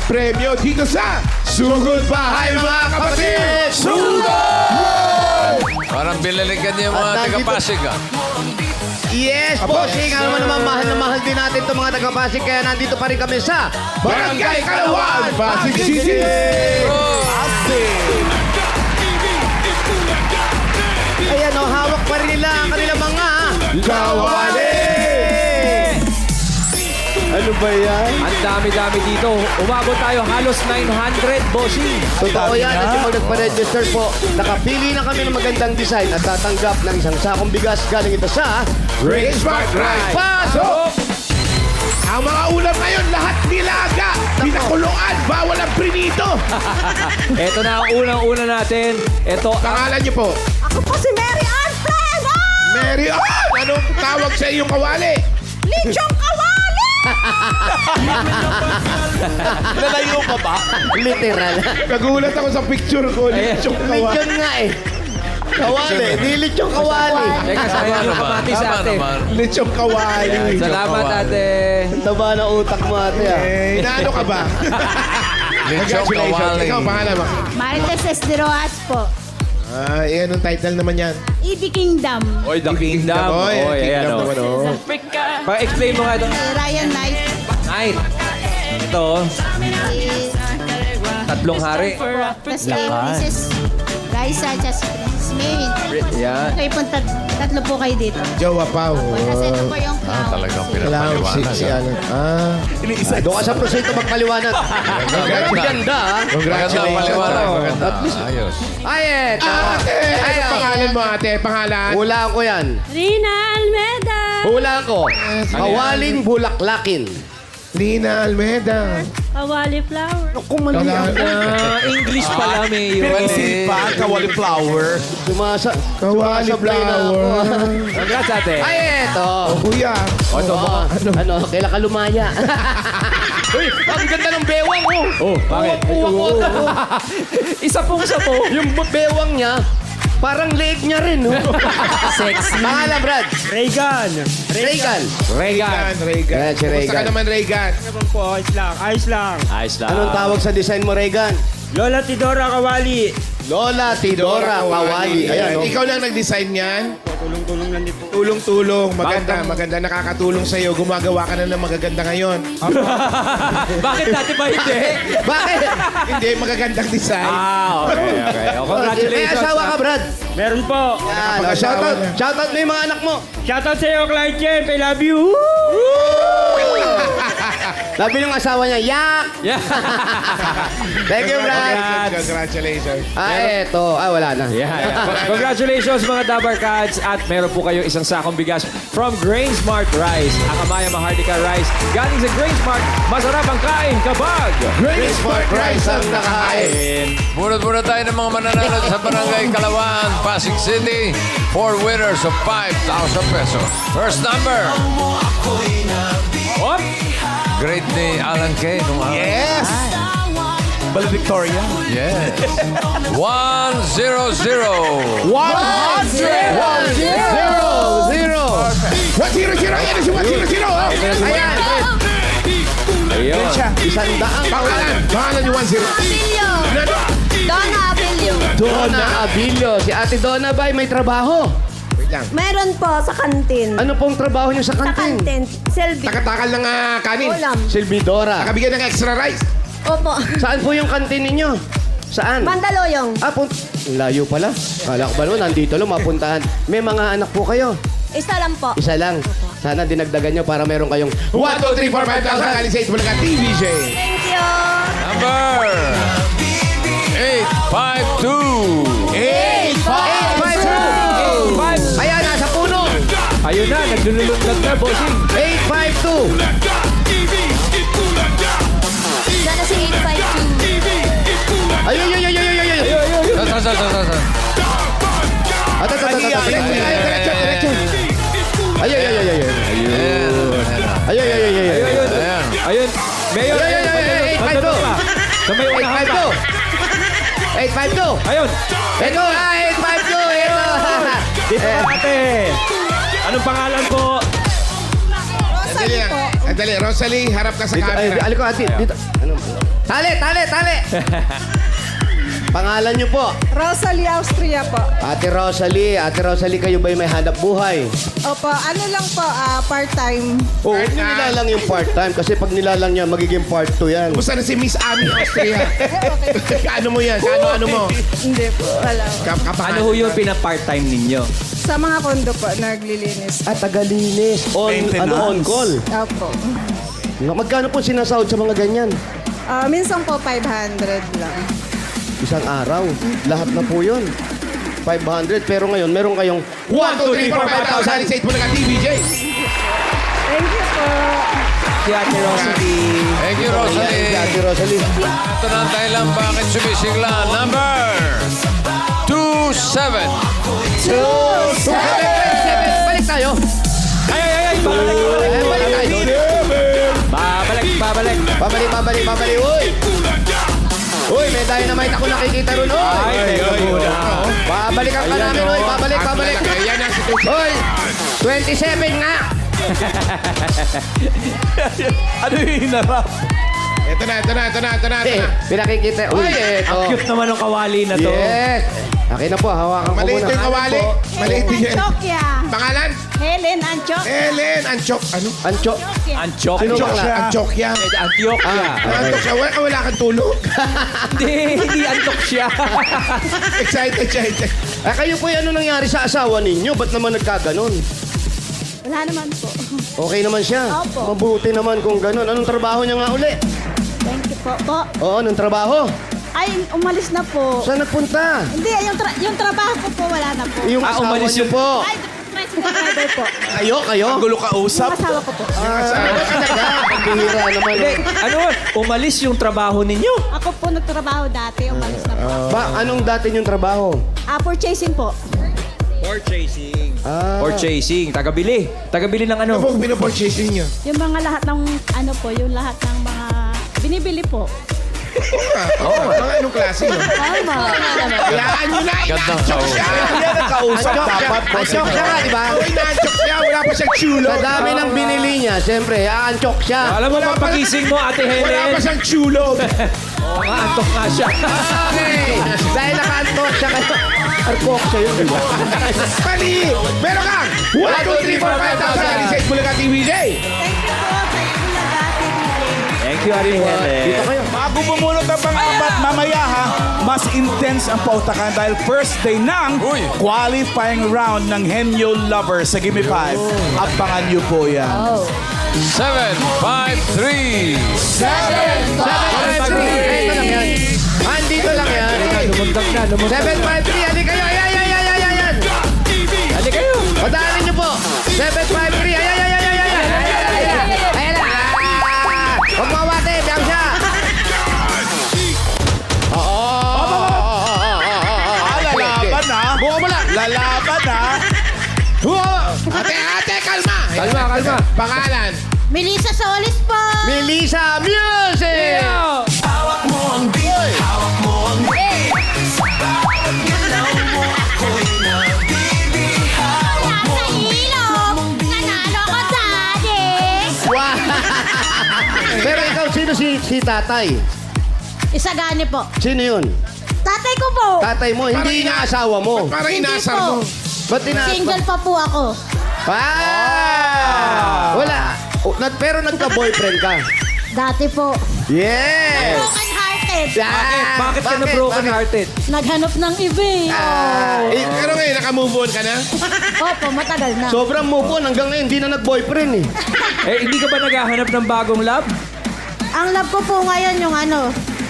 premyo dito sa Sugod Bahay mga kapatid! Sugod! Parang binalikan niya yung mga At nandito- taga-Pasig, ah. Yes, bossing. Alam mo naman, mahal na mahal din natin itong mga taga-Pasig. Kaya nandito pa rin kami sa Barangay Kalawan, Pasig City! Ayan, oh, hawak pa rin nila ang kanilang mga Kawali! Ano ba yan? Ang dami-dami dito. Umabot tayo halos 900, bossing. Totoo yan. At yung nagpa-register po, nakapili na kami ng magandang design at tatanggap ng isang sakong bigas galing ito sa Race Smart Drive! Pasok! Ang mga ulam ngayon, lahat nilaga! Pinakuluan, bawal ang prinito! Ito na ang unang-una natin. Ito ang... Pangalan niyo po? Ako po si Mary Ann Plano! Mary Ann! Anong tawag sa iyong kawali? Lichong Kawali! Nalayo pa ba? Literal. Nagulat ako sa picture ko. Lechong kawali. Lechon nga eh. Kawali. Nilit yung kawali. Teka, sayang yung kamatis Tama ate. naman. Lechong kawali. Salamat ate. Ang taba na utak mo ate ah. Eh, naano ka ba? Lechong Congratulations. kawali. Ikaw, pangalan mo? Marites Esderoas po. Eh, anong title naman yan? EB Kingdom. Oy, The Kingdom. Oy, Oy, ayan Kingdom o. naman, oh. Pa-explain mo nga ito. Ryan Knight. Night. Ito, tatlong hari. Tapos kay Princess Raisa at Princess Mary. Yan. Kayo po tatlo po kayo dito. Jowa Pao. Kasi ito po yung clown. Talagang Clown, pinapaliwanag. si ano. Doon ka sa prosito magpaliwanag. Ang ganda ah. Maganda ang Congratulations. paliwanag. Oh. Maganda. Ayos. Ay, eto. Ate, Ay, ano pangalan mo, ate? Pangalan? Hulaan ko yan. Rina Almeda. Hulaan ko. Kawalin bulaklakin. Lina Almeda. Kawali Flower. Wala na. English pala, Mayor. Cauliflower. Kawali Sumasablay na ako. flower. Congrats ate. Ay, eto. Kuya. Ito mo. Ano, kailan ka lumaya? Uy, ang ganda ng bewang oh. Oh, bakit? Isa po. Yung bewang niya, parang leeg niya rin, no? Sexy. Pangalan, Brad. Reagan. Reagan. Reagan. Reagan. Ayan, si Kumusta ka Reagan. naman, Reagan? Po, ayos lang. Ayos lang. Ayos lang. Anong tawag sa design mo, Reagan? Lola Tidora Kawali. Lola Tidora Kawali. Ayan, no? Ikaw lang nag-design yan? Tulong-tulong lang dito. Tulong-tulong. Maganda, maganda. Nakakatulong sa'yo. Gumagawa ka na ng magaganda ngayon. Bakit dati ba hindi? Bakit? Hindi, magagandang design. Okay. Oh, May congratulations. asawa ka, Brad. Meron po. Yan. Nakapag-asawa Shoutout. na. Shoutout mo yung mga anak mo. Shoutout sa iyo, Clark Kemp. I love you. Labi yung asawa niya, yak! Yeah. Thank you, Brad. Congratulations. Eto. Wala na. Yeah. Congratulations mga Dabar Cats at meron po kayo isang sakong bigas from Grain Smart Rice. Akamaya Maharlika Rice. Galing sa Grain Smart, masarap ang kain kapag Great Sport Rice ang nakain. Bunot muna tayo ng mga mananalo sa Barangay Kalawan, Pasig City. 4 winners of 5,000 pesos. First number. Op! Great ni Alan K. Nung araw. Yes! Valedictoria. Yes. 100. 100! 1-0! 1-0! Ayan na si 1-0! Ayan. Ayun. Isang daang Pangalan! Pangalan ni 1-0. Abilio. Donna Abilio. Donna Abilio. Si Ate Donna ba may trabaho? Wait lang. Meron po sa kantin. Ano pong trabaho niyo sa Sa kantin? kantin. Selby. Nakatakal ng kanin. Ulam. Silvidora. Nakabigyan ng extra rice. Opo. Saan po yung kantin ninyo? Saan? Mandaloyong. Layo pala. Kala ko ba naman, nandito lang mapuntahan. May mga anak po kayo. Isa lang po. Isa lang. Sana dinagdagan nyo para meron kayong 1, 2, 3, 4, 5,000. Alisate mo lang TVJ. Thank you. Number 852. 852! Ayan, nasa puno. Ayun na, naglululundag na, bossing. 852. Sana si 852. Ayun. Sa. Diretso. Ayun. Ayun. Mayor, Ayun. Magdalo pa. Sa may unahan pa. 852. Ayun. Ito, 852. Ito. Dito ate. Anong pangalan po? Rosalie po. Dali, Rosalie, harap ka sa camera. Aliko, ate. Dito. Ano? Tali! Pangalan niyo po? Rosalie Austria po. Ate Rosalie, kayo ba'y may hanap buhay? Opo, ano lang po, part-time. Oo, huwag niyo nilalang yung part-time kasi pag nilalang niya, magiging part 2 yan. Kumusta na si Miss Ami Austria? Kaano mo yan? Kaano mo? Hindi po, wala. Ano ho yung pina-part-time ninyo? Sa mga kondo po, naglilinis. At tagalinis. On call. Opo. Magkano po sinasahod sa mga ganyan? Minsan po, 500 lang. Isang araw. Lahat na po yun. 500. Pero ngayon, meron kayong 1, 2, 3, 4, 5,000. Sa Itbulaga TVJ. Thank you po. Si Ate Rosalie. Thank you, Si Rosalie. Ate Rosalie. Ito na ang dahilan bakit sumisigla. Number 27. Balik tayo. Ay! Babalik! Balik tayo. Babalik. Uy, may dynamite ako nakikita ron. Ay, teka muna. Babalikan ka namin, uy. Babalik. Yan ang situation. Uy, 27 nga. Ano yung hinarap? Ito na. Pinakikita. Uy, eto. Ang cute naman ng kawali na to. Yes. Akin na po, hawakan ko Maliit muna. yung kawali. Maliit din yan. Antokya. Pangalan? Helen Antokya. Ellen Anchok. Ano? Ancho. Anchok. Sino bakla? Anchokya. Antioquia. Anchok siya. Wala kang tulog. Hindi antok siya. Excited. Kayo po, ano nangyari sa asawa ninyo? Ba't naman nagkaganon? Wala naman po. Okay naman siya. Opo. Mabuti naman kung ganon. Anong trabaho niya nga uli? Thank you po. Oo, anong trabaho? Ay, umalis na po. Saan nagpunta? Hindi, yung trabaho ko po, wala na po. Yung asawa umalis niyo yung- po. Ay, tricycle rider po. Kayo? Gulo ka Yung usap? asawa ko po. Talaga, pagbihira naman. Hindi, ano, umalis yung trabaho ninyo. Ako po nagtrabaho dati, umalis na po. Ba, anong dati yung trabaho? Purchasing po. Purchasing, tagabili. Tagabili ng ano? Ano pong pinapurchasing niyo? Yung mga lahat ng, yung lahat ng mga binibili po. Mga anong klase yun? Tama. Hayaan nyo na. Inanchok siya. Yan ang kausap dapat po. Anchok siya nga, di ba? Oo, inanchok siya. Wala pa siyang chulo. Sa dami ng binili niya, siyempre, aanchok siya. Alam mo, pagising mo, Ate Wala Helen. pa siyang chulo. Oo nga, antok nga siya. Okay. Dahil nakaantok siya kayo. Arkok siya yun, di ba? Mali. Meron kang 1, 2, 3, 4, 5,000. Sa Itbulaga TVJ. Thank you, Ate Helen. Dito kayo. Bago bumunot ang pang-apat, mamaya ha, mas intense ang pautakan dahil first day ng qualifying round ng Henyo Lovers sa Gimme 5. Abangan niyo po yan. 7, 5, 3. 753. Ito lang yan. Andito lang yan. Lumundag na, lumundag. 753. Halika kayo. Ayan. Hali kayo. Padaanin niyo po. 753. Ayan. Ayan na. Huwag mawate. Diyan siya. Lalaban ha. Buka mo lang. Lalaban ha. Ate, kalma. Kalma. Pangalan. Melissa Solis po. Melissa Music. Nasa ilog. Nanalo ko, Daddy. Wow. Pero ikaw, sino si tatay? Isagani po. Sino yun? Tatay ko po. Tatay mo, hindi niya asawa mo. Parang Hindi inasar po. mo. Ba't Single pa po ako. Wala. Pero nagka-boyfriend ka. Dati po. Yes! Broken hearted. Bakit ka na broken hearted? Naghanap ng iba eh. Pero ngayon, naka-move on ka na? Opo, matagal na. Sobrang move on. Hanggang ngayon, hindi na nag-boyfriend eh. Hindi ka ba naghahanap ng bagong love? Ang love ko po ngayon yung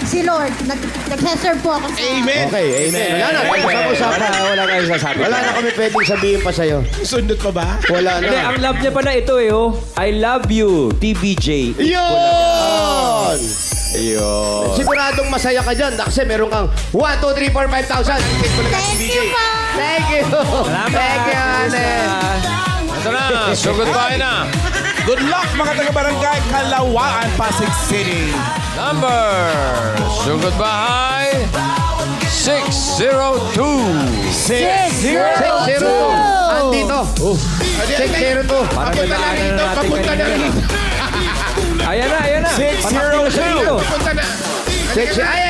si Lord. Nagsaserve po ako sa... Amen. Okay, amen. Wala na. Pag-usapan. Wala kayong sasabi. Wala na kami pwedeng sabihin pa sa'yo. Sundot pa ba? Wala Hindi, na. ang love niya pala ito I love you, TBJ. Yun! Ayun. Siguradong masaya ka dyan kasi meron kang 1, 2, 3, 4, 5,000. Thank you po. Thank you. Thank you, Ate. Ito na, so goodbye na. Good luck mga taga-barangay Kalawaan, Pasig City. Number, so goodbye. 602. 602. Andito. 602. Papunta na rito. Papunta na rito. Ayan na. 602. Papunta na. Sexy. Ay.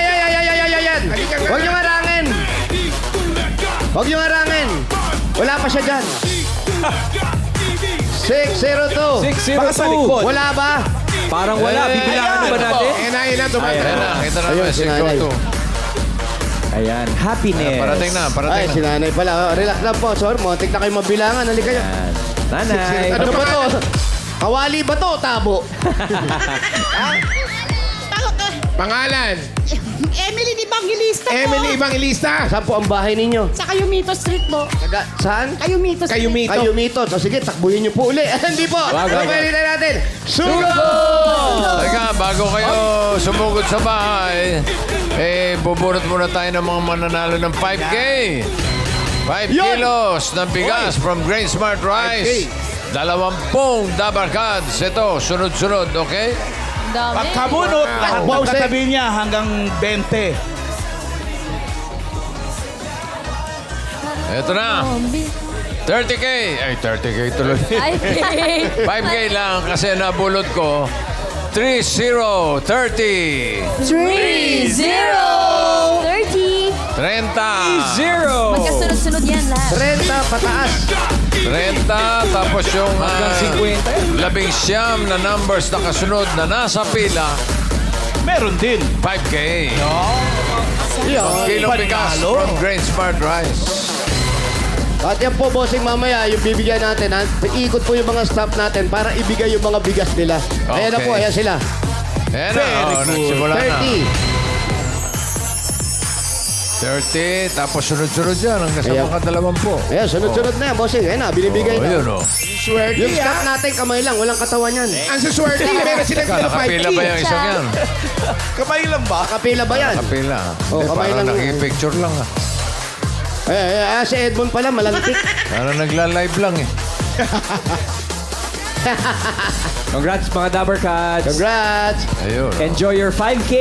Halika nga. Huwag niyo harangin. Huwag niyo harangin. Wala pa siya dyan. 602. 602. Baka sa likod. Wala ba? Parang wala. Bibilangan mo ba natin? Ayan na, tumatay Ayan na. na, kita na Ayun, ba? si nanay. 602. Ayan. Happiness. Parating na, Ay, parating si na. nanay pala. Relax lang po. Sorry, montik na kayo mabilangan. Halika kayo. Ayan. Nanay. Ano ba to? Kawali ba to? Tabo. Pangalan, Emily Evangelista po. Emily Evangelista. Saan po ang bahay ninyo? Sa Kayumito Street po. Saan? Kayumito Street. Kayumito. Kayo mito. So sige, takbuhin niyo po uli. Hindi po. Wag. Pwede natin. Sugo! Teka, bago kayo sumugod sa bahay, bubunot muna tayo ng mga mananalo ng 5K. 5 Yun! kilos ng bigas from Grain Smart Rice. 20 Dabar Cards. Ito, sunod-sunod, okay? Pagkabunot, lahat ng Wow, katabi niya hanggang 20. Ito na. 30K. Ay, 30K tuloy. 5K lang kasi nabulot ko. 30, 30. 30! 30. Zero. Magkasunod-sunod yan lahat. 30 pataas. 30, tapos yung Hanggang 50. 19 na numbers na kasunod na nasa pila, Meron din. 5K. Yan. Kilong bigas Panalo. from Grain Smart Rice. At yan po, bossing, mamaya, yung bibigyan natin, ha? Ikot po yung mga staff natin para ibigay yung mga bigas nila. Ayan na Okay. po, ayan sila. Ayan na, nagsimula na. 30. 30, tapos sunod-sunod yan hanggang sa Ayan. mga 20. Ayan, sunod-sunod na yan, bossing. Ayan na, binibigay na. Ayun, oh. Swerte, Yung staff natin, kamay lang, walang katawan yan. Ang suswerte, meron silang Teka, nakapila ba yung isang yan? Kamay lang ba? Kapila ba yan? Nakapila. Oh, Hindi, kamay parang lang. nakikipicture lang. Si Edmond pala, malantik. Parang nagla-live lang eh. Congrats mga Dabber Cats. Congrats. Ayun. Enjoy your 5K.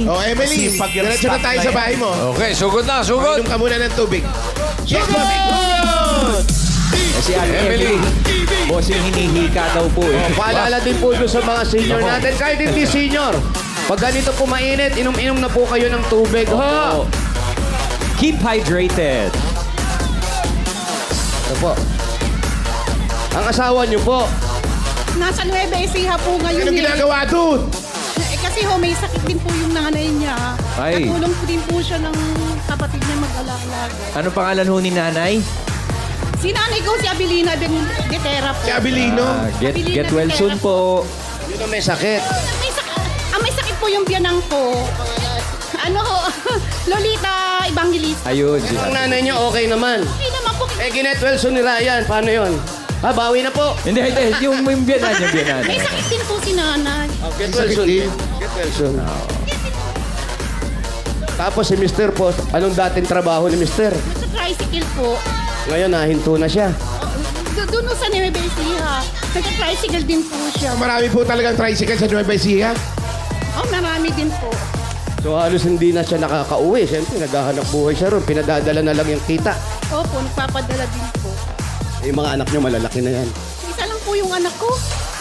Oh, Emily, Masipag yung diretso na staff tayo na sa yan. bahay mo. Okay, sugod na, sugod. Inom ka muna ng tubig. Yes, tubig. Si Emily. Bossing hinihika daw po eh. Paalala din po doon sa mga senior natin. Kahit hindi senior. Pag ganito po mainit, inom-inom na po kayo ng tubig. Ha? Oh. Keep hydrated. Ito po. Ang asawa niyo po. Nasa Nueva Ecija po ngayon. Anong ginagawa doon? Kasi may sakit din po yung nanay niya. Ay. Natulong po din po siya ng kapatid niya mag-alaga. Anong pangalan ho ni nanay? Si nanay ko, si Abilina Getera po. Si Abilino. Get well soon po. Yun ang may sakit. May sakit po yung biyanang ko. Ano ho? Lolita Evangelista. Ayun. Ang nanay niyo okay naman. Hindi naman po. Ginet Wilson ni Ryan. Paano yun? Bawi na po. Hindi. Yung biyanan. May sakit din po si nanay. Get Wilson. Get Wilson. Tapos si Mr. po, anong dating trabaho ni Mr.? Sa tricycle po. Ngayon, nahinto na siya. Doon sa Nueva Ecija. Nagka-tricycle din po siya. Marami po talagang tricycle sa Nueva Ecija. Oh, marami din po. So halos hindi na siya nakakauwi. Siyempre, naghahanap buhay siya ron. Pinadadala na lang yung kita. Opo, nagpapadala din po. Yung mga anak niyo, malalaki na yan. Isa lang po yung anak ko.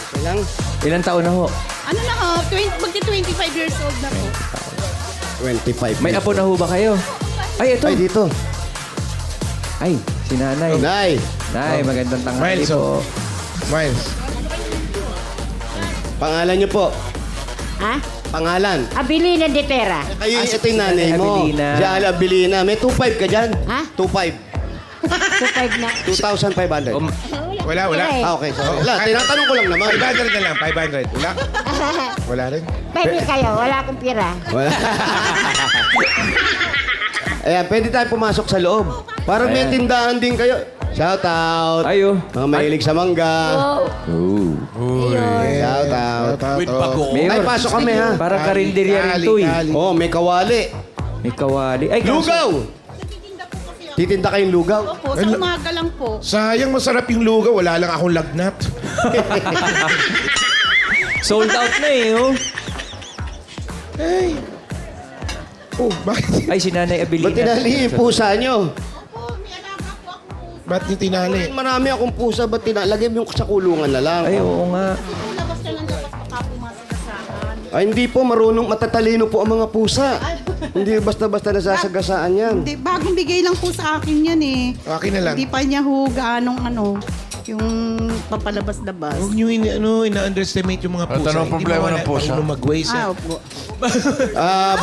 Kaya lang, Ilang taon na ho? Ano na ho, magti-25 years old na po. 25. May apo na ho ba kayo? Ay, ito. Ay, dito. Ay, si nanay. Nay. Nay, magandang tanghali Miles, po. Miles. Pangalan niyo po. Ha? Pangalan. Abilina de Pera. Kayo, ito yung nanay mo. Abilina. Si Ala Abilina. May 2.5 ka dyan? Ha? 2.5. 2.5 na. 2,500. Wala. Okay, so. Wala, tinatanong ko lang naman. 500 na lang, 500. Wala? Wala rin. Pwede kayo, wala akong pira. Wala. Ayan, pwede tayo pumasok sa loob. Parang may Ayan. tindahan din kayo. Shout out. Ayo. Mga mahilig sa mangga. Oh. Shout out. With bago. Ay, pasok kami ha. Parang karinderya rin to eh. Oh, may kawali. May kawali. Ay, Lugaw! Titinda kayong lugaw? Opo, sa umaga lang po. Sayang masarap yung lugaw, wala lang akong lagnat. Sold out na eh, oh. Oh, bakit? Ay, si Nanay Abilina. Ba't tinali yung pusa nyo? Opo, may alaga po ako. Ba't yung tinali? Marami akong pusa, ba't tinali? Lagyan mo yung sa kulungan na lang. Ay, oo nga. Labas ka ng labas, baka pumasok ka sa akin. Ay, hindi po. Marunong, matatalino po ang mga pusa. Hindi basta-basta nasasagasaan yan. Hindi, bagong bigay lang po sa akin yan eh. Akin na lang. Hindi pa niya ho gaanong yung papalabas-labas. Huwag nyo ina-underestimate yung mga At pusa. anong problema ng pusa? Marunong mag-waste. Opo.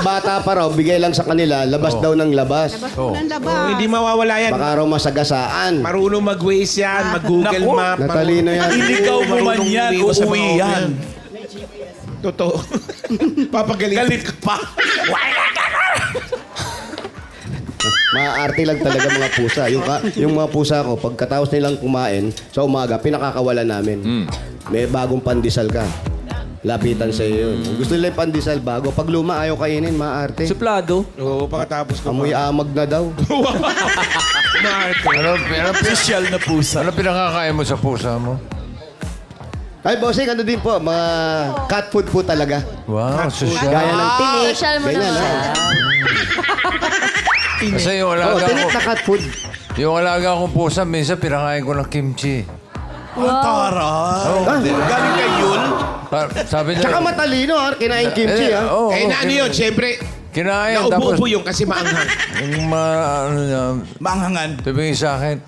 Bata pa raw, bigay lang sa kanila, labas daw ng labas. Labas po ng labas. Oh, hindi mawawala yan. Baka raw masagasaan. Marunong mag-waste yan, mag-Google Naku, Map. natalino yan. Iligaw mo man Marunong yan, umiwas sa mga uuwi yan. Totoo. Papagaling. Galit ka pa. Maarte lang talaga mga pusa. Yung mga pusa ko, pagkatapos nilang kumain, sa umaga, pinakakawala namin. May bagong pandesal ka. Lapitan sa iyo yun. Gusto nila yung pandesal bago. Pag luma, ayaw kainin, maarte. Suplado. Oo, pagkatapos ko. Amoy amag na daw. Ano Social na pusa. pinakakain mo sa pusa mo? Ay, bossing, ano din po, mga cat food po talaga. Wow, social. Gaya ng tinik. Social mo Ganyan, naman. Kasi yung Oh, alaga tinik ko, na cat food. yung alaga kong pusa, minsan pinakain ko ng kimchi. Ang taray. Galing kay Yul. Sabi niya, Tsaka matalino, ha? Kinain kimchi, ha? Oo, Eh, na ano yun, siyempre, Kinain, tapos naubo yun kasi maanghang. yung ano niya, Maanghangan. tumingin sa akin,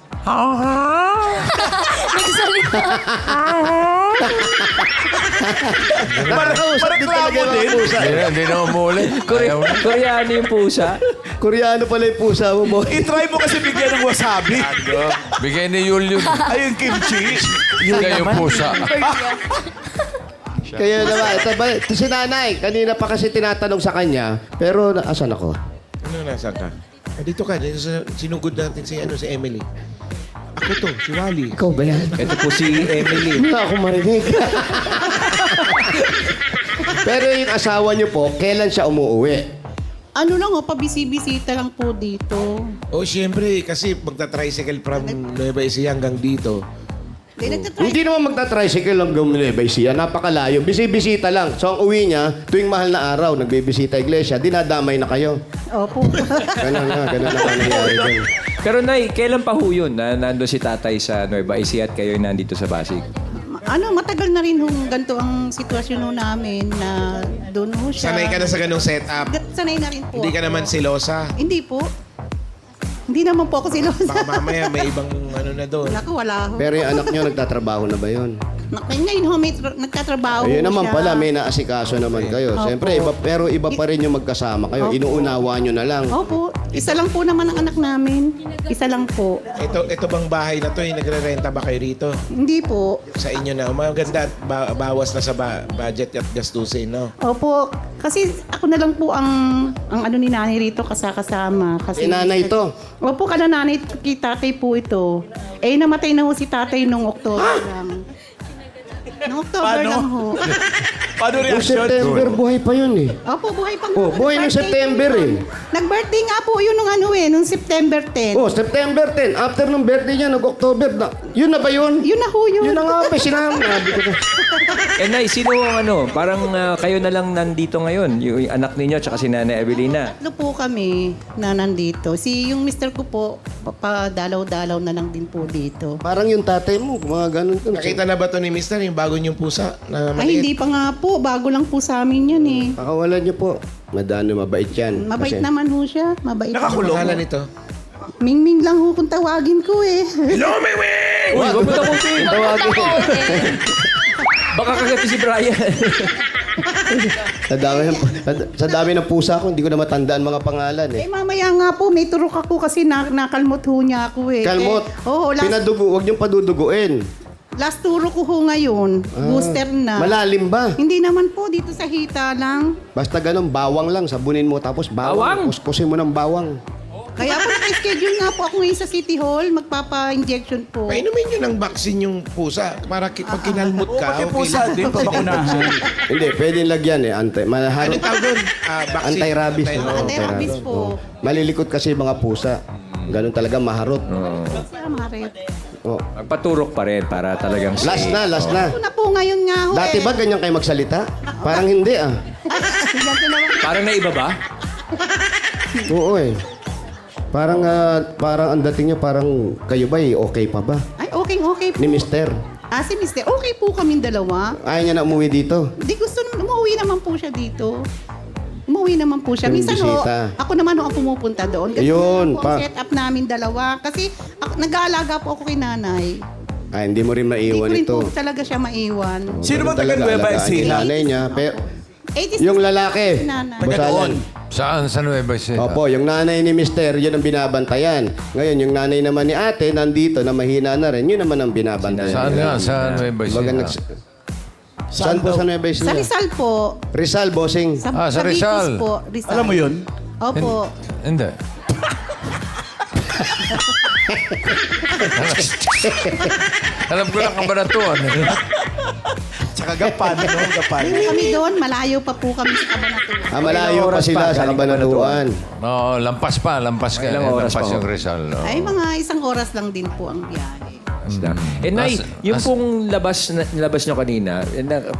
Nakakausap din talaga yung mga pusa. hindi na umuli. Ayaw na. Koreano yung pusa. Koreano pala yung pusa mo, boy. I-try mo kasi bigyan ng wasabi. Bigay ni Yul yun. Ay, yung kimchi. Bigay yung pusa. Kaya naman, ito si nanay. Kanina pa kasi tinatanong sa kanya, pero asan ako? Ano, nasa ka? Dito ka, dito sinugod natin si Emily. Ako to, si Wally. Ikaw ba yan? Ito po si Emily. Hindi ako marinig. Pero yung asawa niyo po, kailan siya umuwi? Ano lang pabisi-bisita lang po dito. Oh, siyempre, kasi magta-tricycle from Nueva Ecija hanggang dito. Hindi naman magta-tricycle lang Nueva Ecija. Napakalayo. Bisi-bisita lang. So ang uwi niya, tuwing mahal na araw, nagbibisita iglesia, dinadamay na kayo. Opo. Ganun na nangyayari doon. Pero Nay, kailan pa ho yun na nandun si tatay sa Nueva Ecija at kayo nandito sa Pasig? Matagal na rin ganito ang sitwasyon ho namin na doon ho siya. Sanay ka na sa ganong setup. Sanay na rin po. Hindi ka naman silosa. Hindi po. Hindi naman po ako silosa. Baka mamaya may ibang ano na doon. Naku, wala ho. Pero yung anak niyo, nagtatrabaho na ba yun? Ngayon ho, nagtatrabaho Ayun ho naman siya. pala, may naasikaso naman kayo. Siyempre, pero iba pa rin yung magkasama kayo. Opo. Inuunawa nyo na lang. Opo. Isa lang po naman ang anak namin. Isa lang po. Ito bang bahay na to, nagre-renta ba kayo rito? Hindi po. Sa inyo na. Maganda at bawas na sa budget at gastusin, no? Opo. Kasi ako na lang po ang ano ni nanay rito kasama. Kasi, Si nanay to. Opo, nanay kay tatay po ito. Eh, namatay na ho si tatay nung October lang. Nung October Paano? lang ho. Paano Yung reaction? September, buhay pa yun eh. Opo, buhay pa Oh, buhay nung Nag-birthday September po. eh. Nag-birthday nga po yun nung September 10. Oh, September 10. After nung birthday niya, nag-October na. Yun na ba yun? Yun na ho yun. Yun na nga pa, sinabi ko. Eh Nay, sino ang parang kayo na lang nandito ngayon? Yung anak ninyo at si Nanay Evelina. Tatlo po kami na nandito. Yung mister ko po, papadalaw-dalaw na lang din po dito. Parang yung tatay mo, mga ganun. Nakita na ba to ni Mister, yung bago niyong pusa na Ay, hindi maliit? pa nga po. Bago lang po sa amin yan eh. Pakawalan niyo po. Madano, mabait yan. Mabait Kasi- naman ho siya. Mabait. Ano pangalan nito? Mingming lang ho kung tawagin ko eh. Hello, Mingming! Uy, huwag mo takutin. Tawagin. Baka kagati si Brian. Sa dami ng pusa ko, hindi ko na matandaan mga pangalan eh. Eh mamaya nga po, may turok ako kasi nakalmot ho niya ako eh. Kalmot. Oo, last, Huwag niyong paduduguin. last turok ko ho ngayon. Booster na. Malalim ba? Hindi naman po, dito sa hita lang. Basta ganun, bawang lang. Sabunin mo tapos bawang. Bawang? Kuskusin mo ng bawang. Kaya po naka-schedule nga po ako ngayon sa City Hall. Magpapa-injection po. Painumin niyo ng vaccine yung pusa para pag kinalmot ka, Pati pusa din, pabakunahan. Hindi, pwedeng lagyan eh. Ano tawag doon? Vaccine. Anti-rabies. Anti-rabies po. Malilikot kasi yung mga pusa. Ganun talaga maharot. Siya, Maret. Oh. Magpaturok pa rin para talagang Last na. Ako na po ngayon nga ho Dati eh. ba ganyan kayo magsalita? Parang hindi ah. Ganito naman. Parang naiba ba? Oo eh. Parang ang dating niya parang kayo ba eh, okay pa ba? Ay, okay po. Ni Mister. Si Mister, okay po kaming dalawa. Ayaw niya na umuwi dito. Di gusto naman umuwi umuwi naman po siya dito. Umuwi naman po siya. Yung Minsan ho, bisita. ako naman ho ang pumupunta doon. Ganun Yun, po ang set up namin dalawa. Kasi nag-aalaga po ako kay nanay. Hindi mo rin maiwan Hindi ko ito. rin po talaga siya maiwan. Sino bang Talaga, taga-Nueva alagaan Ecija? yung nanay niya. Pero, 86 yung lalaki, Nanay. Busalan. Saan sa Nueva Ecija? Opo, yung nanay ni Mister, yun ang binabantayan. Ngayon, yung nanay naman ni ate, nandito na mahina na rin, yun naman ang binabantayan. Saan nga? Sa Nueva Baga, Ecija? Saan po sa Nueva Sa Ecija? Rizal po. Rizal, bossing. Sa, Ah, sa Bicos Rizal. po. Rizal. Alam mo yun? Opo. Hindi. Alam ko lang kabanatuan. Tsaka Gapan, no? Gapan. Kami doon, malayo pa po kami sa Cabanatuan. Malayo Ilang pa oras sila pa sa galing Cabanatuan. Oo, lampas pa. Lampas ka. Ilang oras Lampas pa yung ho? Rizal. no? Ay, mga 1 oras lang din po ang biyahe. Nay, As- yung as- pong nilabas nyo kanina,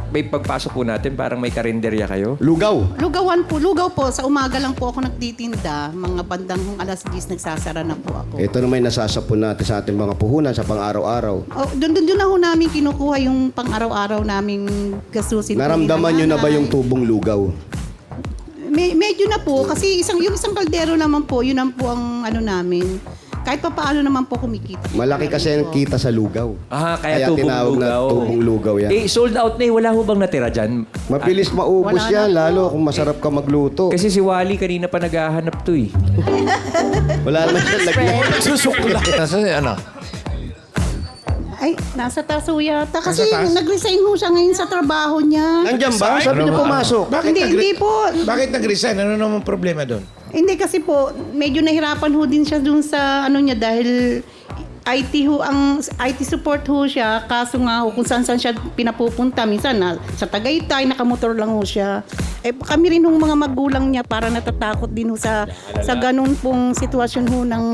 may pagpasok po natin, parang may karinderya kayo. Lugaw. Lugaw po. Sa umaga lang po ako nagtitinda. Mga bandang alas 10 nagsasara na po ako. Ito naman yung nasasapon natin sa ating mga puhunan sa pang-araw-araw. Oh, doon na ho namin kinukuha yung pang-araw-araw naming gastusin. po Naramdaman ni nyo na ba nanay. yung tubong lugaw? Medyo na po. Kasi yung isang kaldero naman po, yun ang po ang ano namin. Kahit pa paano naman po kumikita. Malaki kasi ang kita sa lugaw. Kaya tubong tinawag na lugaw. tubong lugaw yan. Sold out na eh. Wala ho bang natira dyan? Mabilis maubos Wala yan, na po. lalo kung masarap ka magluto. Kasi si Wally kanina pa naghahanap to eh. Wala naman siya lagyan. Susukla. Nasa ano? Ay, nasa taso yata. Kasi Nasa taas? nag-resign ho siya ngayon sa trabaho niya. Nandiyan ba? Sabi niya pumasok. Bakit Hindi po. Bakit nag-resign? Ano naman problema doon? Hindi kasi po, medyo nahirapan ho din siya dun sa ano niya dahil IT support ho siya. Kaso nga ho, kung saan siya pinapupunta. Minsan sa Tagaytay, nakamotor lang ho siya. Eh, kami rin hong mga magulang niya para natatakot din ho sa ganun pong sitwasyon ho ng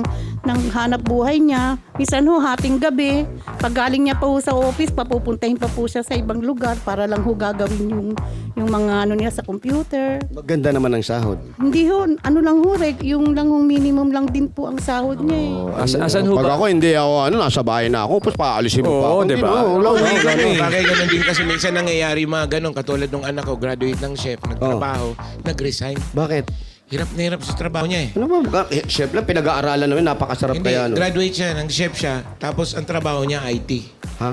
hanap buhay niya. Minsan ho, hating gabi, pag galing niya pa ho sa office, papupuntahin pa po siya sa ibang lugar para lang ho gagawin yung mga ano niya sa computer. Maganda naman ang sahod. Hindi ho, ano lang ho, yung lang ho, minimum lang din po ang sahod niya eh. Asan ho Pag ba? ako hindi nasa bahay na ako, tapos paalisin mo pa ako. Oo, Hindi, diba? no, wala, Oo, wala. ganun. Bagay ganun din kasi minsan nangyayari mga ganun. Katulad nung anak ko, graduate ng chef, nagtrabaho, nag-resign. Bakit? Hirap na hirap sa trabaho niya eh. Ano ba? Chef lang, pinag-aaralan namin, napakasarap Hindi, kaya. No? graduate siya, ng chef siya, tapos ang trabaho niya IT. Ha?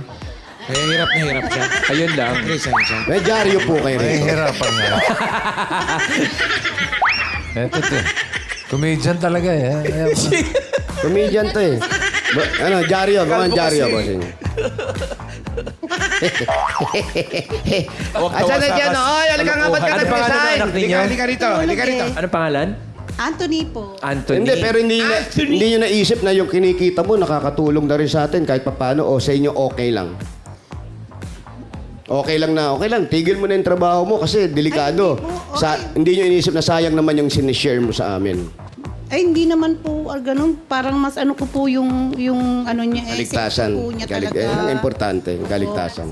Kaya hirap na hirap siya. Ayun lang. Nag-resign siya. May dyaryo po kayo Ay, rito. hirapan nga. Eto to. Comedian talaga eh. Comedian to eh. Dyaryo, mga dyaryo. bossing. Asan na dyan? Oy, halika nga, ba't ka Ano pangalan ng nag-resign? anak ninyo? Halika rito, halika rito. Ano pangalan? Anthony po. Anthony. Hindi, pero hindi nyo naisip na yung kinikita mo, nakakatulong na rin sa atin kahit paano o sa inyo okay lang. Okay lang na, okay lang. Tigil mo na yung trabaho mo kasi delikado. Ay, hindi po, okay. Hindi nyo inisip na sayang naman yung sinishare mo sa amin. Ay, hindi naman po ganun. Parang mas ano ko po yung ano niya. Kaligtasan. safety po niya talaga. Ang importante, kaligtasan.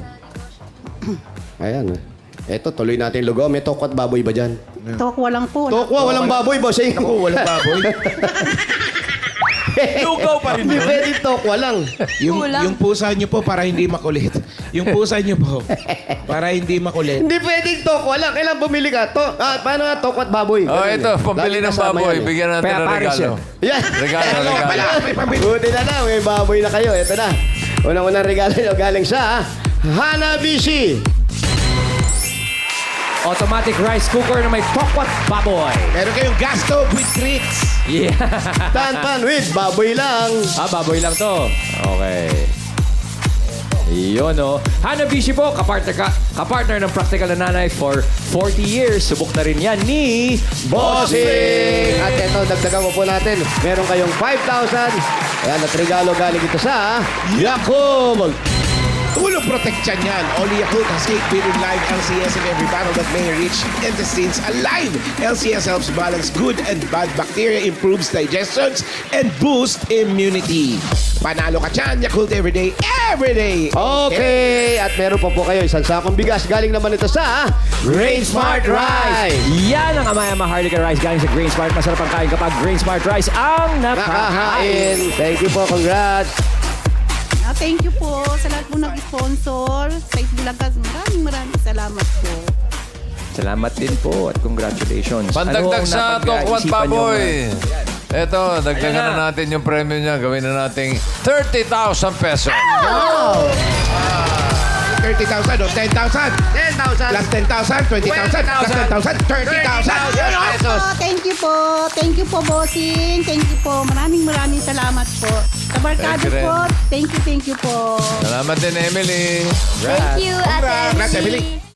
Ayan. Eto, tuloy natin yung logo. May tokwa at baboy ba dyan? Tokwa lang po. Tokwa, walang baboy, bossing. Ako, walang baboy. Lugaw pa rin Hindi yun. pwede tokwa lang. Yung pusa niyo po para hindi makulit. Yung pusa niyo po para hindi makulit. Hindi pwedeng tokwa lang. Kailan bumili ka? Paano nga tokwa at baboy? Oh, Ganun ito, eh. pambili Lagi ng kasama baboy. yan eh. Bigyan natin Kaya ng Paris regalo. Yan. Regalo. Buti na lang, may baboy na kayo. Ito na. Unang-unang regalo nyo galing sa Hanabishi. Automatic rice cooker na may tokwat baboy. Meron kayong gas stove with treats. Yeah. Tan-tan with baboy lang. Baboy lang to. Okay. Iyon, oh. Hanabishi po, kapartner ng Practical na Nanay for 40 years. Subok na rin yan ni Bossing! At ito, dagdagan mo po natin. Meron kayong 5,000. Ayan, at regalo galing ito sa Yakult. Tulong protection yan. Only Yakult has 8 billion live LCS in every battle that may reach intestines alive. LCS helps balance good and bad bacteria, improves digestions, and boost immunity. Panalo ka dyan, Yakult everyday, everyday. Okay, at meron pa po kayo isang sakong bigas. Galing naman ito sa Grain Smart Rice. Yan ang Amaya Maharlika Rice galing sa Grain Smart. Masarap ang kain kapag Grain Smart Rice ang nakahain. Nakahain. Thank you po, congrats. Thank you po sa lahat po nag-sponsor sa Itbulagas. Maraming salamat po. Salamat din po at congratulations. Pandagdag Ano ang sa Tokwat napag-iisipan Baboy. niyong, Eto, dagdagan na natin yung premyo niya. Gawin na nating 30,000 pesos. 30,000 o 10,000. 10,000. Plus 10,000, 20,000, plus 10,000, 30,000. Yun, oh. pesos. Thank you po. Thank you po, bossing. Thank you po. Maraming salamat po. Sa barkada Thank you rin. po, thank you po. Salamat din, Emily. Thank you, Ate Congrats, Emily. Emily.